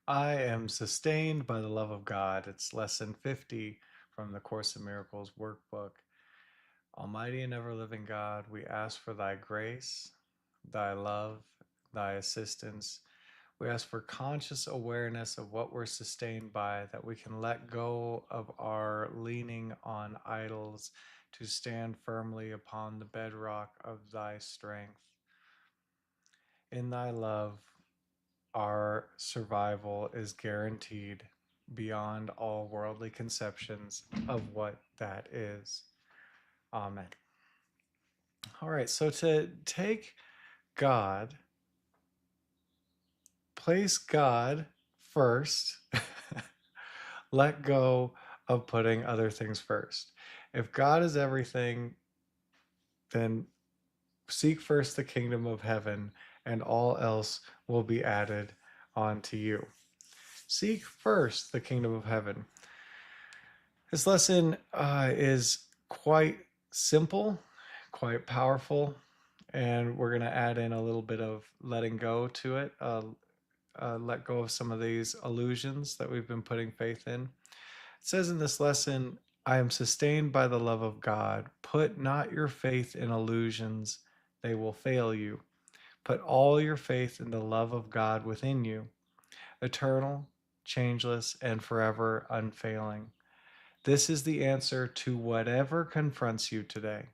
I am sustained by the love of God. It's lesson 50 from the Course in Miracles workbook. Almighty and ever living God, we ask for thy grace, thy love, thy assistance. We ask for conscious awareness of what we're sustained by, that we can let go of our leaning on idols to stand firmly upon the bedrock of thy strength. In thy love, our survival is guaranteed beyond all worldly conceptions of what that is. Amen. All right, so to take God, place God first, let go of putting other things first. If God is everything, then seek first the kingdom of heaven, and all else will be added onto you. Seek first the kingdom of heaven. This lesson is quite simple, quite powerful, and we're going to add in a little bit of letting go to it, let go of some of these illusions that we've been putting faith in. It says in this lesson, I am sustained by the love of God. Put not your faith in illusions, they will fail you. Put all your faith in the love of God within you, eternal, changeless, and forever unfailing. This is the answer to whatever confronts you today.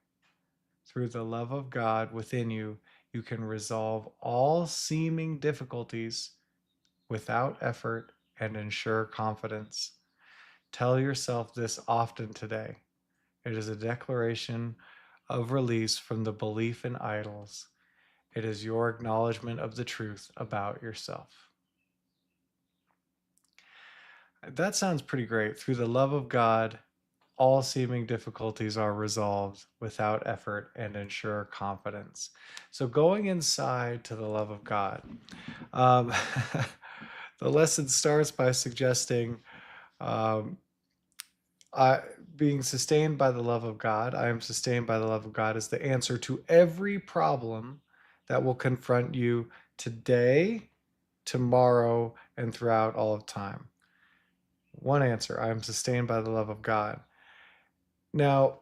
Through the love of God within you, you can resolve all seeming difficulties without effort and ensure confidence. Tell yourself this often today. It is a declaration of release from the belief in idols. It is your acknowledgement of the truth about yourself. That sounds pretty great. Through the love of God, all seeming difficulties are resolved without effort and ensure confidence. So, going inside to the love of God, um, the lesson starts by suggesting um, I, being sustained by the love of God, I am sustained by the love of God, is the answer to every problem that will confront you today, tomorrow, and throughout all of time. One answer, I am sustained by the love of God. Now,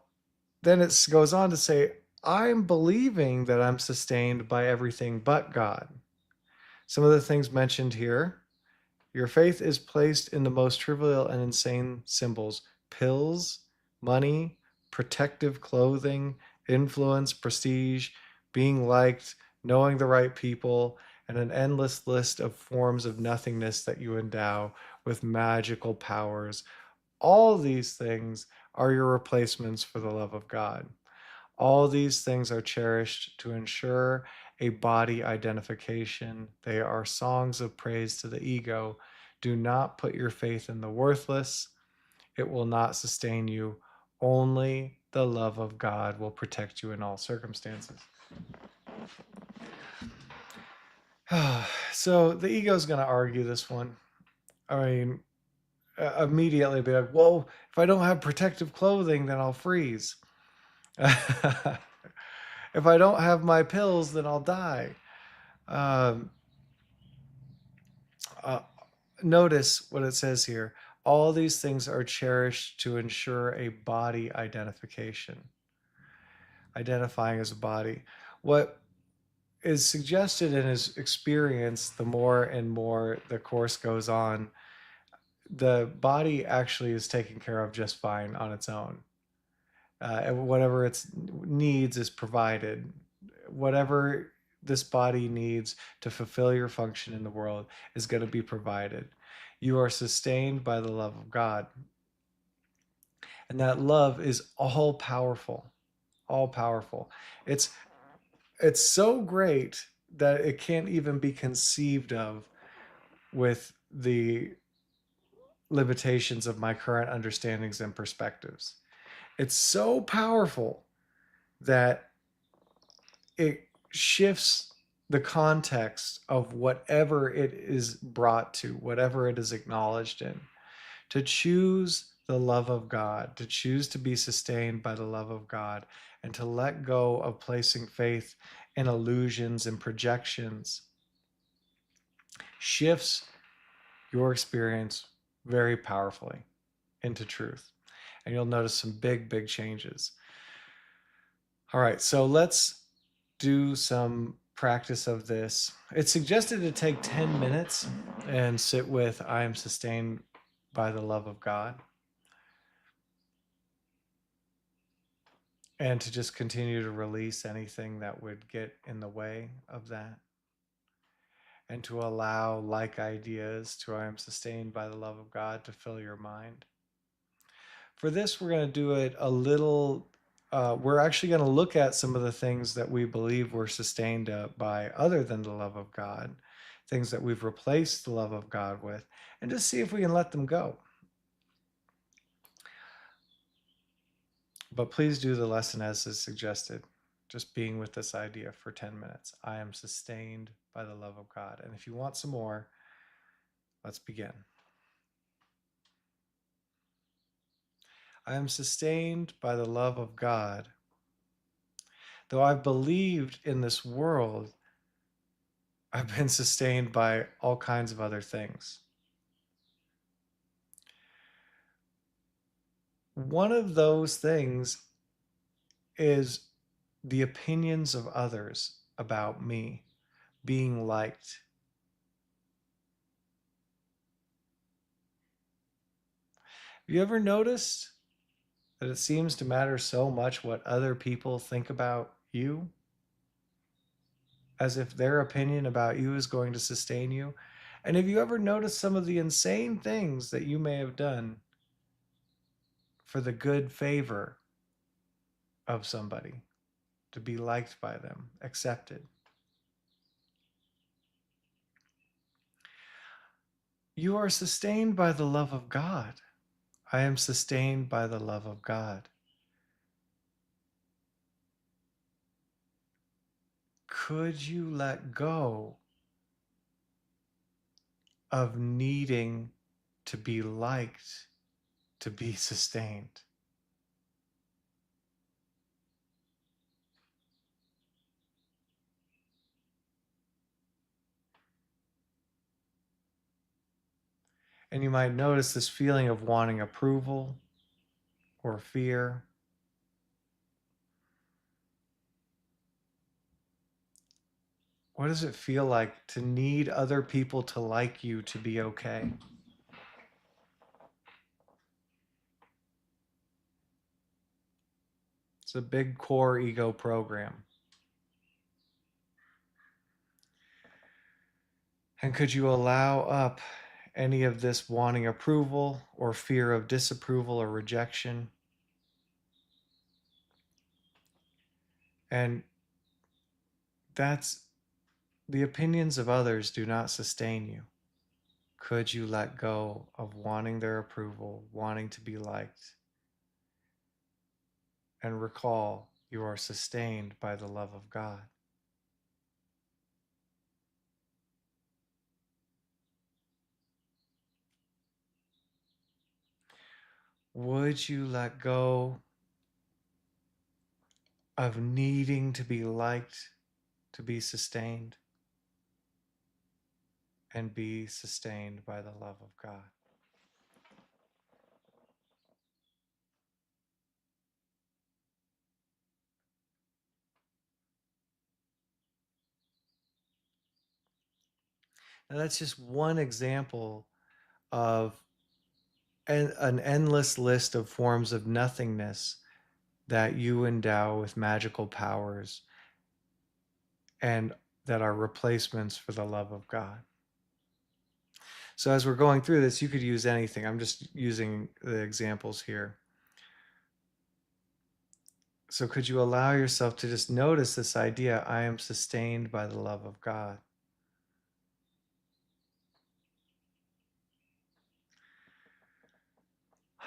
then it goes on to say, I'm believing that I'm sustained by everything but God. Some of the things mentioned here, your faith is placed in the most trivial and insane symbols: pills, money, protective clothing, influence, prestige, being liked, knowing the right people, and an endless list of forms of nothingness that you endow with magical powers. All these things are your replacements for the love of God. All these things are cherished to ensure a body identification. They are songs of praise to the ego. Do not put your faith in the worthless. It will not sustain you. Only the love of God will protect you in all circumstances. So the ego is going to argue this one. I mean, immediately be like, whoa, if I don't have protective clothing, then I'll freeze. If I don't have my pills, then I'll die. Um, uh, Notice what it says here. All these things are cherished to ensure a body identification, identifying as a body. What is suggested in his experience, the more and more the course goes on, the body actually is taken care of just fine on its own. And whatever its needs is provided. Whatever this body needs to fulfill your function in the world is going to be provided. You are sustained by the love of God. And that love is all powerful, all powerful. It's it's so great that it can't even be conceived of with the limitations of my current understandings and perspectives. It's so powerful that it shifts the context of whatever it is brought to, whatever it is acknowledged in. To choose the love of God, to choose to be sustained by the love of God, and to let go of placing faith in illusions and projections shifts your experience very powerfully into truth. And you'll notice some big, big changes. All right, so let's do some practice of this. It's suggested to take 10 minutes and sit with I am sustained by the love of God, and to just continue to release anything that would get in the way of that, and to allow like ideas to I am sustained by the love of God to fill your mind. For this, we're going to do it a little. We're actually going to look at some of the things that we believe we're sustained by other than the love of God, things that we've replaced the love of God with, and just see if we can let them go. But please do the lesson as is suggested, just being with this idea for 10 minutes. I am sustained by the love of God. And if you want some more, let's begin. I am sustained by the love of God. Though I've believed in this world, I've been sustained by all kinds of other things. One of those things is the opinions of others about me being liked. Have you ever noticed that it seems to matter so much what other people think about you, as if their opinion about you is going to sustain you? And have you ever noticed some of the insane things that you may have done for the good favor of somebody, to be liked by them, accepted? You are sustained by the love of God. I am sustained by the love of God. Could you let go of needing to be liked to be sustained? And you might notice this feeling of wanting approval or fear. What does it feel like to need other people to like you to be okay? It's a big core ego program. And could you allow up any of this wanting approval or fear of disapproval or rejection? And that's the opinions of others do not sustain you. Could you let go of wanting their approval, wanting to be liked, and recall you are sustained by the love of God? Would you let go of needing to be liked to be sustained, and be sustained by the love of God? Now, that's just one example of an endless list of forms of nothingness that you endow with magical powers and that are replacements for the love of God. So as we're going through this, you could use anything. I'm just using the examples here. So could you allow yourself to just notice this idea, I am sustained by the love of God?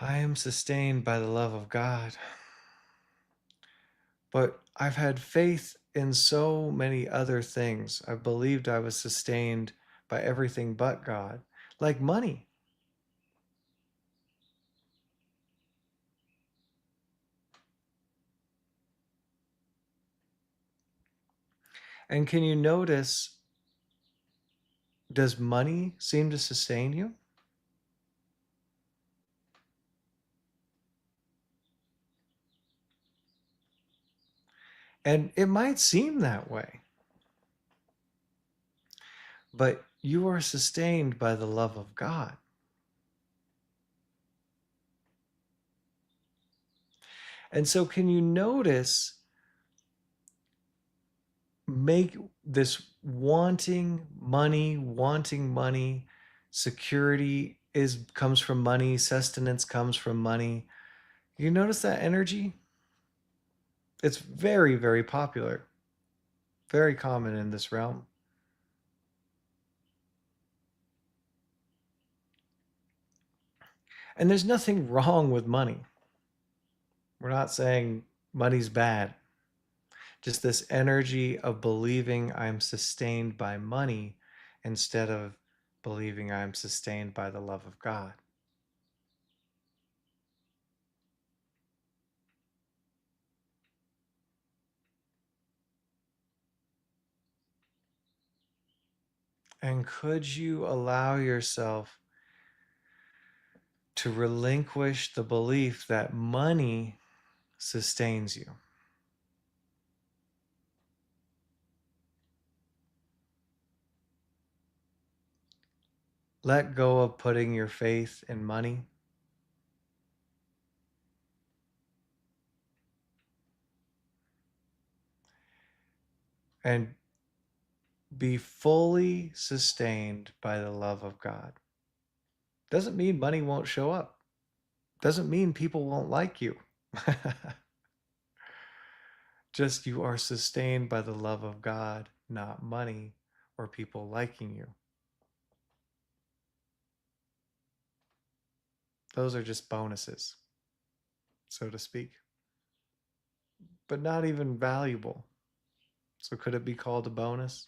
I am sustained by the love of God. But I've had faith in so many other things. I've believed I was sustained by everything but God, like money. And can you notice Does money seem to sustain you? And it might seem that way, but you are sustained by the love of God. And so, can you notice, make this wanting money, security comes from money, sustenance comes from money. You notice that energy? It's very, very popular, very common in this realm. And there's nothing wrong with money. We're not saying money's bad. Just this energy of believing I'm sustained by money instead of believing I'm sustained by the love of God. And could you allow yourself to relinquish the belief that money sustains you? Let go of putting your faith in money and be fully sustained by the love of God. Doesn't mean money won't show up. Doesn't mean people won't like you. Just you are sustained by the love of God, not money or people liking you. Those are just bonuses, so to speak, but not even valuable. So could it be called a bonus?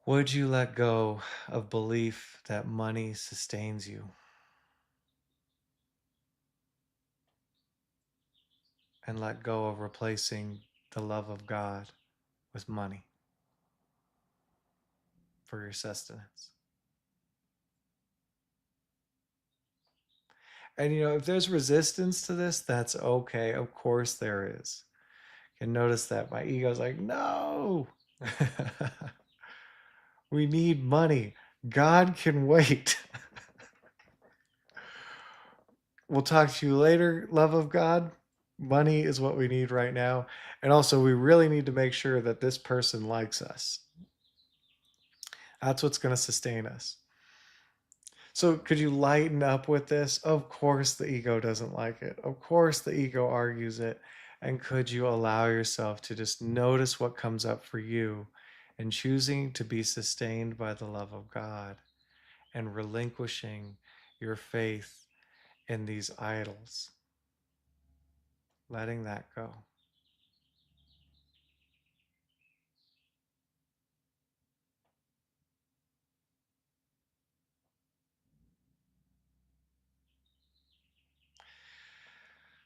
Would you let go of belief that money sustains you and let go of replacing the love of God with money for your sustenance? And if there's resistance to this, that's okay. Of course there is. You can notice that my ego's like, no, we need money. God can wait. We'll talk to you later, love of God. Money is what we need right now. And also, we really need to make sure that this person likes us. That's what's going to sustain us. So, could you lighten up with this? Of course, the ego doesn't like it. Of course, the ego argues it. And could you allow yourself to just notice what comes up for you and choosing to be sustained by the love of God and relinquishing your faith in these idols, letting that go?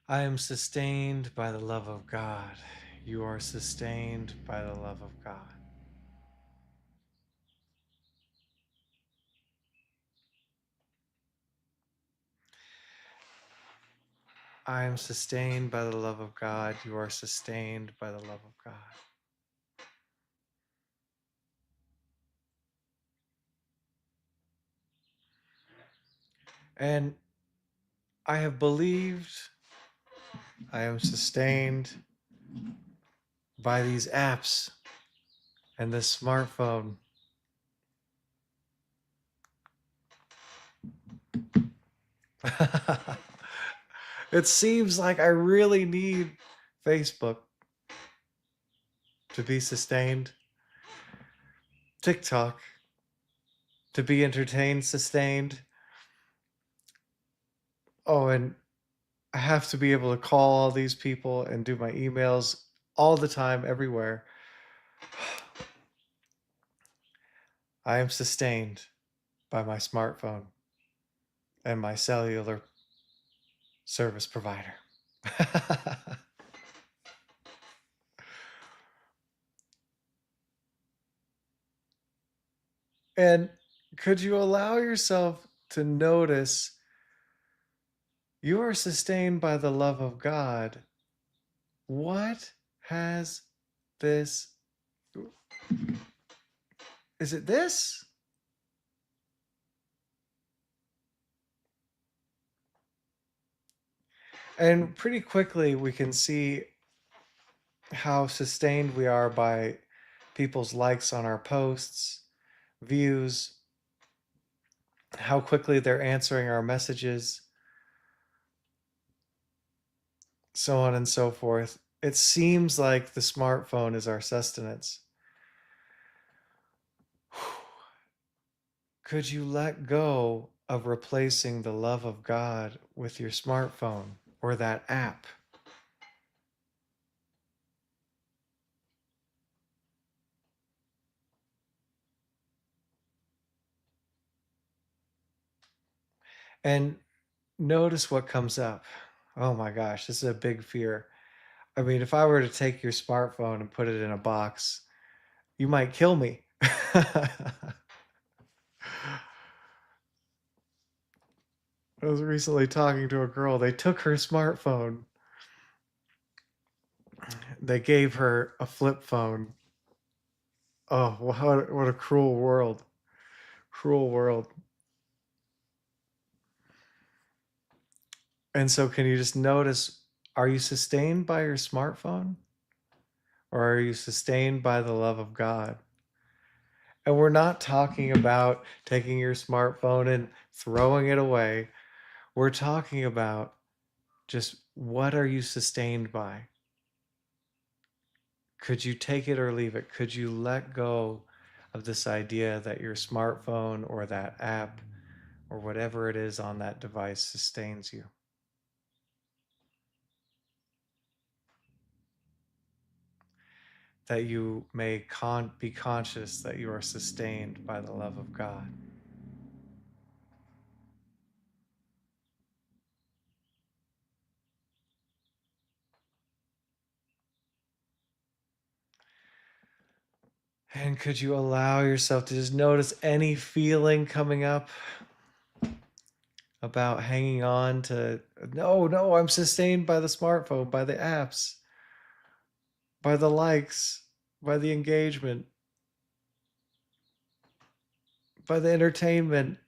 I am sustained by the love of God. You are sustained by the love of God. I am sustained by the love of God. You are sustained by the love of God. And I have believed I am sustained by these apps and this smartphone. It seems like I really need Facebook to be sustained, TikTok to be entertained, sustained. Oh, and I have to be able to call all these people and do my emails all the time, everywhere. I am sustained by my smartphone and my cellular service provider. And could you allow yourself to notice you are sustained by the love of God? What has this? Is it this? And pretty quickly, we can see how sustained we are by people's likes on our posts, views, how quickly they're answering our messages, so on and so forth. It seems like the smartphone is our sustenance. Could you let go of replacing the love of God with your smartphone or that app? And notice what comes up. Oh my gosh, this is a big fear. I mean, if I were to take your smartphone and put it in a box, you might kill me. I was recently talking to a girl. They took her smartphone. They gave her a flip phone. Oh, what a cruel world. Cruel world. And so, can you just notice, are you sustained by your smartphone or are you sustained by the love of God? And we're not talking about taking your smartphone and throwing it away. We're talking about just what are you sustained by? Could you take it or leave it? Could you let go of this idea that your smartphone or that app or whatever it is on that device sustains you? That you may be conscious that you are sustained by the love of God. And could you allow yourself to just notice any feeling coming up about hanging on to, no, I'm sustained by the smartphone, by the apps, by the likes, by the engagement, by the entertainment.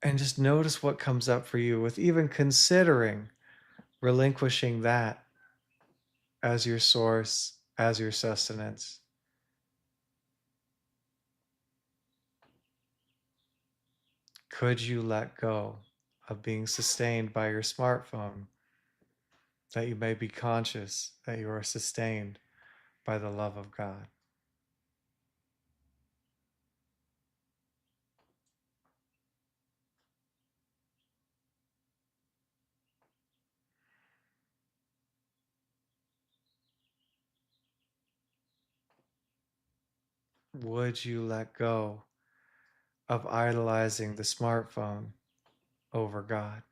And just notice what comes up for you with even considering relinquishing that as your source, as your sustenance. Could you let go of being sustained by your smartphone, that you may be conscious that you are sustained by the love of God? Would you let go of idolizing the smartphone over God?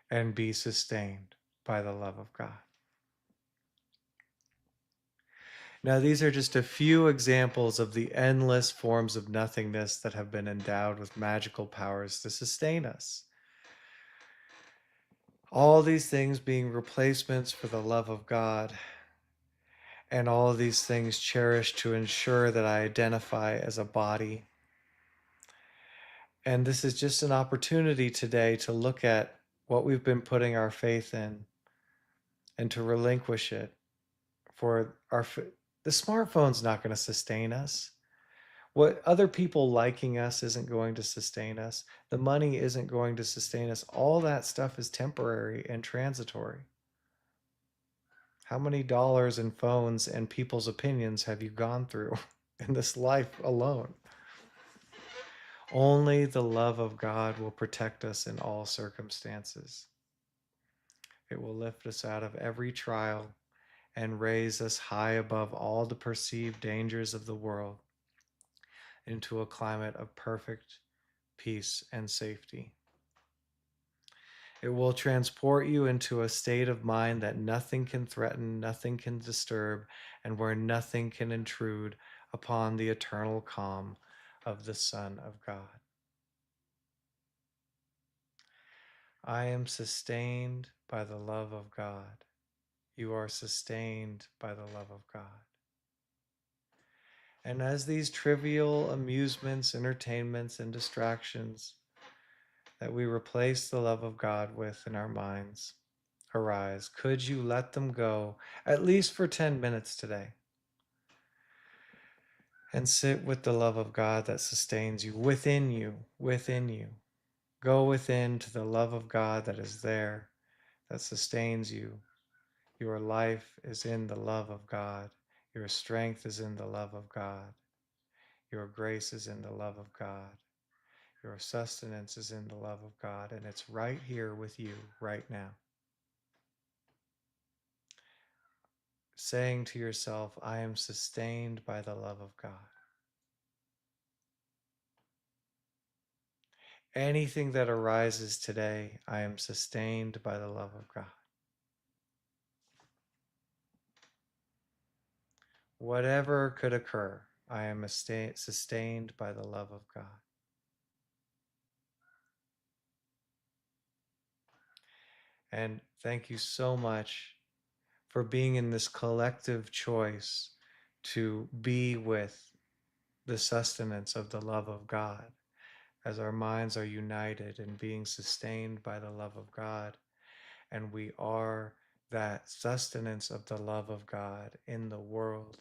And be sustained by the love of God. Now, these are just a few examples of the endless forms of nothingness that have been endowed with magical powers to sustain us. All these things being replacements for the love of God, and all of these things cherished to ensure that I identify as a body. And this is just an opportunity today to look at what we've been putting our faith in and to relinquish it for the smartphone's not going to sustain us. What other people liking us isn't going to sustain us. The money isn't going to sustain us. All that stuff is temporary and transitory. How many dollars in phones and people's opinions have you gone through in this life alone? Only the love of God will protect us in all circumstances. It will lift us out of every trial and raise us high above all the perceived dangers of the world into a climate of perfect peace and safety. It will transport you into a state of mind that nothing can threaten, nothing can disturb, and where nothing can intrude upon the eternal calm of the Son of God. I am sustained by the love of God. You are sustained by the love of God. And as these trivial amusements, entertainments, and distractions that we replace the love of God with in our minds arise, could you let them go at least for 10 minutes today and sit with the love of God that sustains you within you, within you. Go within to the love of God that is there, that sustains you. Your life is in the love of God. Your strength is in the love of God. Your grace is in the love of God. Your sustenance is in the love of God, and it's right here with you right now. Saying to yourself, I am sustained by the love of God. Anything that arises today, I am sustained by the love of God. Whatever could occur, I am sustained by the love of God. And thank you so much for being in this collective choice to be with the sustenance of the love of God as our minds are united and being sustained by the love of God. And we are that sustenance of the love of God in the world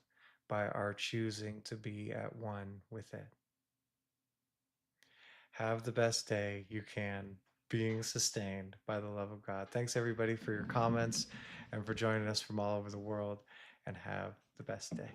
by our choosing to be at one with it. Have the best day you can, being sustained by the love of God. Thanks, everybody, for your comments and for joining us from all over the world. And have the best day.